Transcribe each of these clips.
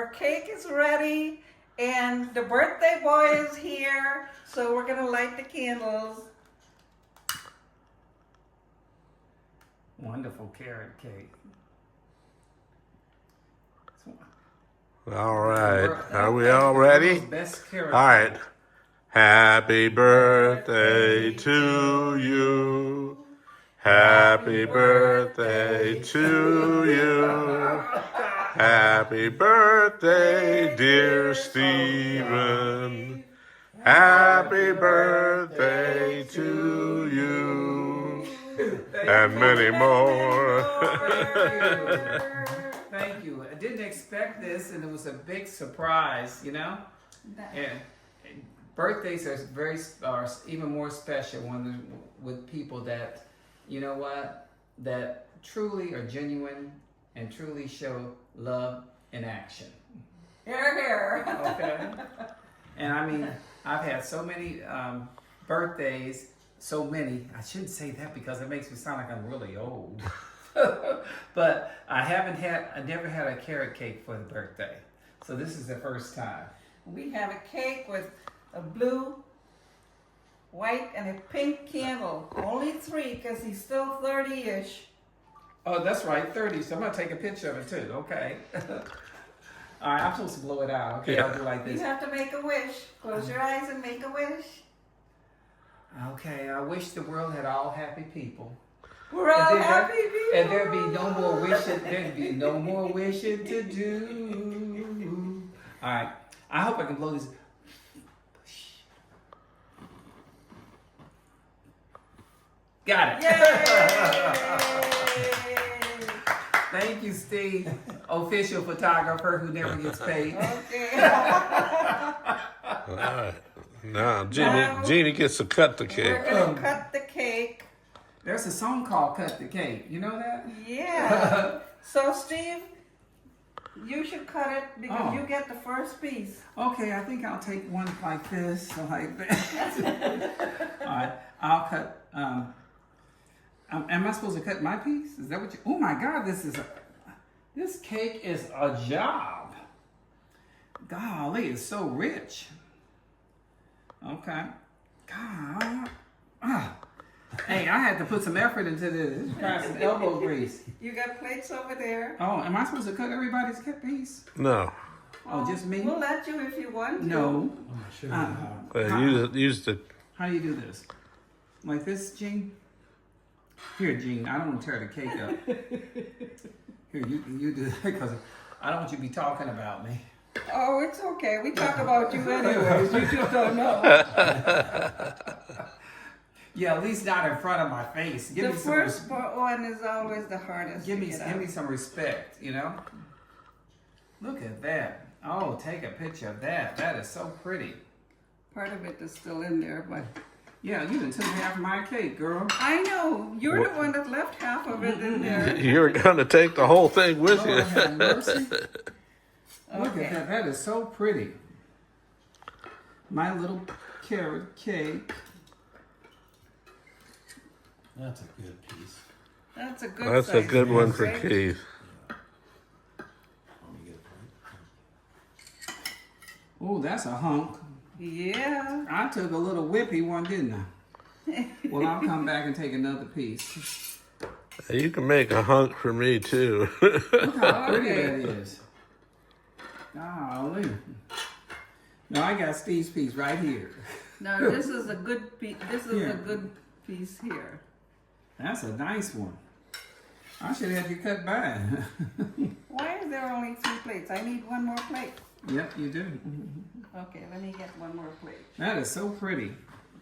our cake is ready and the birthday boy is here. So we're gonna light the candles. Wonderful carrot cake. All right. Are we all ready? All right. Happy birthday to you. Happy birthday to you. Happy birthday, dear Stephen. Happy birthday to you. And many more. Thank you. I didn't expect this, and it was a big surprise, you know? And birthdays are even more special when with people that, you know what, that truly are genuine and truly show love in action. Here, here. Okay. And I mean, I've had so many birthdays, so many. I shouldn't say that because it makes me sound like I'm really old. But I never had a carrot cake for the birthday. So this is the first time. We have a cake with a blue, white, and a pink candle. Only 3 because he's still 30-ish. Oh, that's right, 30. So I'm going to take a picture of it too. Okay. All right, I'm supposed to blow it out. Okay, I'll do like You this. have to make a wish. Close your eyes and make a wish. Okay, I wish the world had all happy people. We're all happy people. And there'd be no more wishing. There'd be no more wishing to do. All right, I hope I can blow this. Got it. Yay! Thank you, Steve, official photographer who never gets paid. Okay. All right. Now, Jeannie gets to cut the cake. We're gonna cut the cake. There's a song called "Cut the Cake." You know that? Yeah. So Steve, you should cut it because Oh. you get the first piece. Okay, I think I'll take one like this, or like that. All right, I'll cut. Am I supposed to cut my piece? Is that what you? Oh my God, this cake is a job. Golly, it's so rich. Okay. God. Hey, I had to put some effort into this. Try some elbow grease. You got plates over there. Oh, am I supposed to cut everybody's cut piece? No. Oh, just me? We'll let you if you want to. No. Use the. How do you do this? Like this, Gene? Here, Gene, I don't want to tear the cake up. Here, you do that because I don't want you to be talking about me. Oh, it's okay. We talk about you anyways. You just don't know. Yeah, at least not in front of my face. Give The me some first one is always the hardest. give to me get give out. me some respect, you know? Look at that. Oh, take a picture of that. That is so pretty. Part of it is still in there, but Yeah, you done took half of my cake, girl. I know you're the one that left half of it in there. You're gonna take the whole thing with Lord you. have mercy. Look Okay. at that. That is so pretty. My little carrot cake. That's a good piece. That's a good. That's a size good one piece, for right? Keith. Let me get a plate. Oh, that's a hunk. Yeah. I took a little whippy one, didn't I? Well, I'll come back and take another piece. You can make a hunk for me too. Look how pretty Okay. that is. Golly. No, I got Steve's piece right here. Now this is a good piece. This is Yeah. a good piece here. That's a nice one. I should have you cut by. Why is there only 3 plates? I need one more plate. Yep, you do. Okay, let me get one more plate. That is so pretty.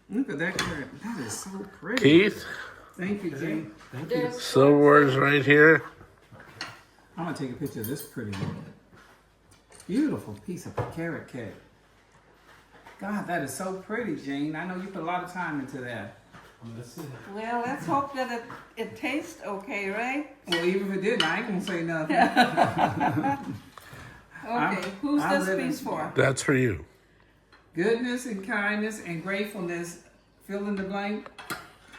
Look at that carrot. That is so pretty. Keith, Thank you, Jane. Thank you. There's silverware's right here. I'm gonna take a picture of this pretty one. Beautiful piece of carrot cake. God, that is so pretty, Jane. I know you put a lot of time into that. Let's see. Well, let's hope that it tastes okay, right? Well, even if it didn't, I ain't gonna say nothing. Okay, who's I'm this living- piece for? That's for you. Goodness and kindness and gratefulness, fill in the blank.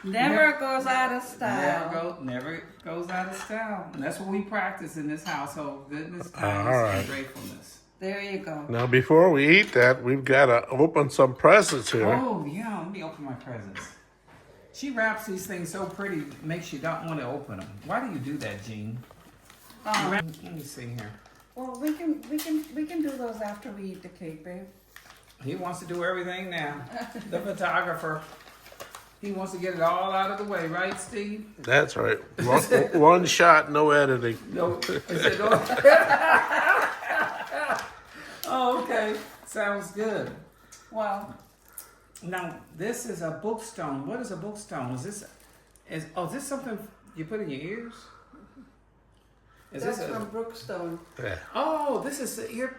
Never goes out of style. Never goes out of style. And that's what we practice in this household. Goodness, All kindness, right. and gratefulness. There you go. Now, before we eat that, we've got to open some presents here. Oh, yeah, let me open my presents. She wraps these things so pretty, makes you don't want to open them. Why do you do that, Jean? Let me see here. Well, we can do those after we eat the cake, babe. He wants to do everything now. The photographer. He wants to get it all out of the way, right, Steve? That's right. One shot, no editing. No. Is it oh, okay. Sounds good. Well, Now, this is a bookstone. What is a bookstone? Is this something you put in your ears? Is that's this from Brookstone. Yeah. Oh, this is the ear.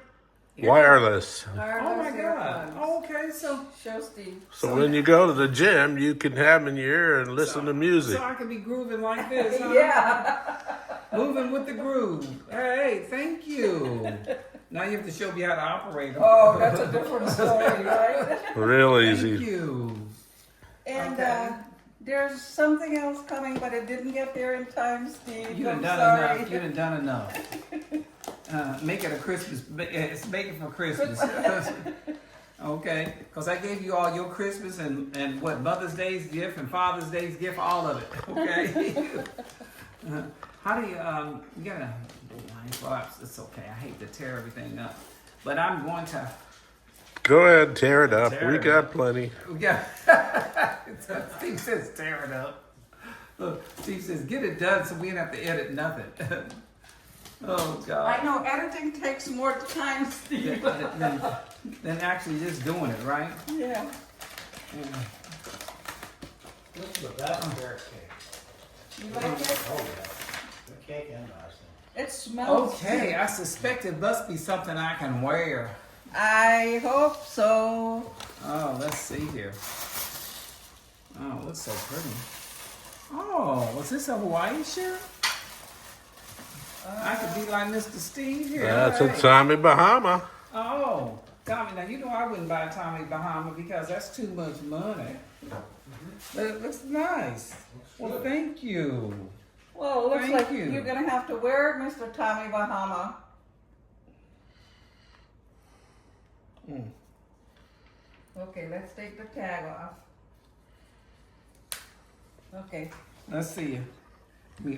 Wireless. Oh my God. Oh, okay, so Show Steve. So when you go to the gym, you can have them in your ear and listen to music. so I can be grooving like this, huh? Yeah. Moving with the groove. Hey, thank you. Now you have to show me how to operate them. Oh, that's a different story, right? Real Thank easy. you. And Okay. there's something else coming, but it didn't get there in time, Steve. You done I'm done sorry. enough. You done done enough. Make it a Christmas. It's make it for Christmas. Okay, because I gave you all your Christmas and what Mother's Day's gift and Father's Day's gift, all of it. Okay. How do you gotta? Well, it's okay. I hate to tear everything up, but I'm going to. Go ahead and tear it up. Tear We it got up. plenty. Yeah. Steve says tear it up. Look, Steve says get it done so we don't have to edit nothing. Oh God. I know editing takes more time, Steve. than actually just doing it, right? Yeah. Yeah. This is the best carrot cake. You like it? Oh, yeah. The cake and icing. It smells. Okay, I suspect it must be something I can wear. I hope so. Oh, let's see here. Oh, it looks so pretty. Oh, was this a Hawaii shirt? I could be like Mr. Steve here. That's a Hey. Tommy Bahama. Oh, Tommy, now you know I wouldn't buy a Tommy Bahama because that's too much money. But it looks nice. Well, thank you. Well, it looks Thank like you. you're gonna have to wear it, Mr. Tommy Bahama. Mm. Okay, let's take the tag off. Okay. Let's see.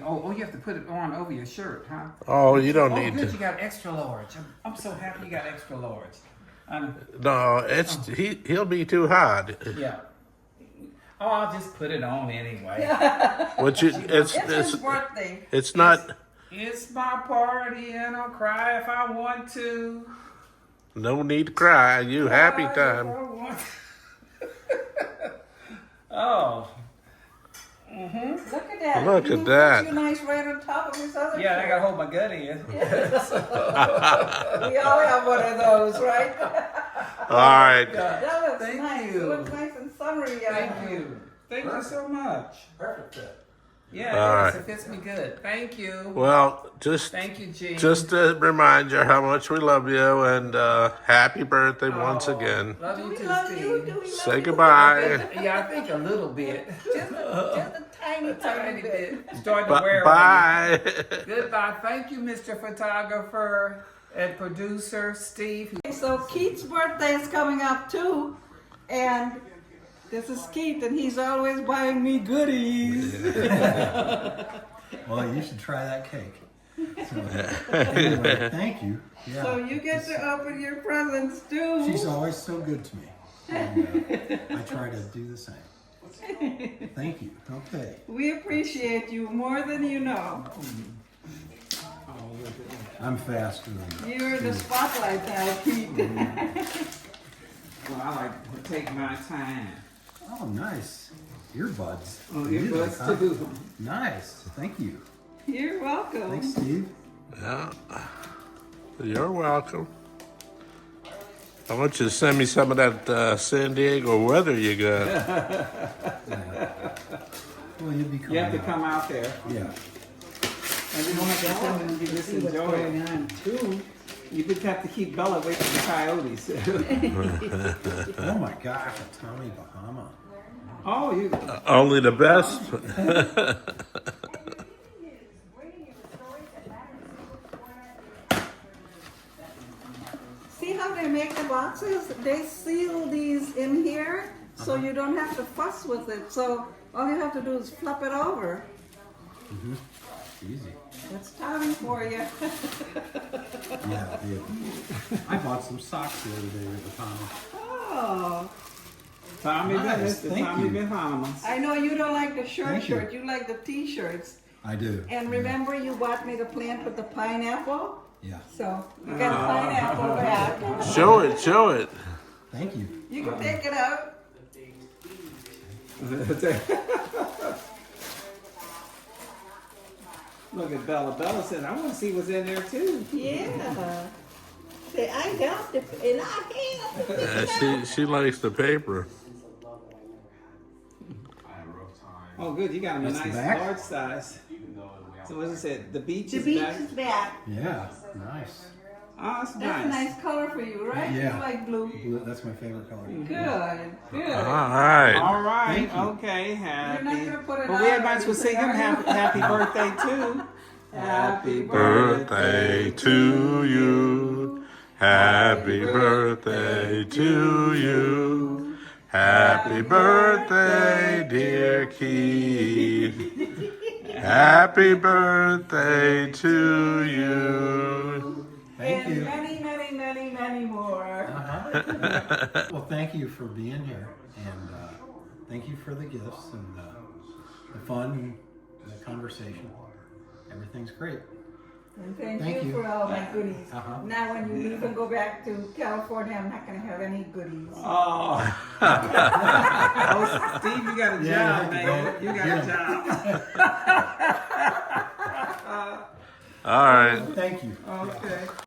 Oh, you have to put it on over your shirt, huh? Oh, you don't Oh, need good, to. you got extra large. I'm so happy you got extra large. No, he'll be too hot. Yeah. Oh, I'll just put it on anyway. What you? It's his birthday. It's not. It's my party and I'll cry if I want to. No need to cry. You happy Cry if time. I want. Oh. Look at that. Look He at puts that. you nice right on top of his other Yeah, I shirt. gotta hold my gut in. We all have one of those, right? All right. That looks Thank nice. you. It looks nice and summery. Thank you. Thank you so much. Perfect fit. Yeah, All yes, right. it fits me good. Thank you. Well, just Thank you, Gene. to remind you how much we love you and happy birthday once Oh, again. Love Do you we too, love Steve. you? Do we love Say you? goodbye. Yeah, I think a little bit. Just a tiny, tiny bit. Starting to wear on Bye. you. Goodbye. Thank you, Mr. Photographer and producer Steve. So Keith's birthday is coming up too, and this is Keith, and he's always buying me goodies. Well, you should try that cake. So, anyway, thank you. Yeah. So you get to open your presents too. She's always so good to me. And, I try to do the same. Thank you. Okay. We appreciate you more than you know. I'm faster than You're the spotlight now, Keith. Well, I like to take my time. Oh, nice. Earbuds. Oh, You do, earbuds huh? too. Nice. Thank you. You're welcome. Thanks, Steve. Yeah. You're welcome. I want you to send me some of that San Diego weather you got. Well, you'll be coming You have to out. come out there. Yeah. And you don't have to come and you just enjoy it. Too. You just have to keep Bella away from the coyotes. Oh my gosh, a Tommy Bahama. Oh, you. Only the best. how they make the boxes? They seal these in here, so you don't have to fuss with it. So all you have to do is flip it over. Easy. That's Tommy for you. Yeah, I bought some socks the other day with the Tommy. Oh, Tommy Nice, Mr. thank Tommy you. Bahamas. I know you don't like the short Thank you. shirt. You like the t-shirts. I do. And remember, you bought me the plant with the pineapple. Yeah. So you got a pineapple back. Show it, show it. Thank you. You can take it out. Look at Bella. Bella said, I want to see what's in there too. Yeah. Say, I helped it, and I helped. She likes the paper. Oh, good. You got him a That's the nice back? large size. So what is it? The beach The is beach back. is back. Yeah. Nice. Oh, that's That's a nice. nice color for you, right? Yeah. You like blue. Blue, that's my favorite color. Good, good. All right. All right. Thank you. Okay. Happy. You're not gonna put it But we on, might as well or sing him anything, happy birthday too. Happy Birthday to you. Happy birthday to you. Happy birthday, dear Keith. Happy birthday to you. Thank and you. many, many, many, many more. Well, thank you for being here, and thank you for the gifts and the fun and the conversation. Everything's great. And thank Thank you you. for all my goodies. Uh-huh. Now when you leave and go back to California, I'm not gonna have any goodies. Oh. Oh, Steve, you got a Yeah, job, you man. have to You go. got a job. All right. Thank you. Okay.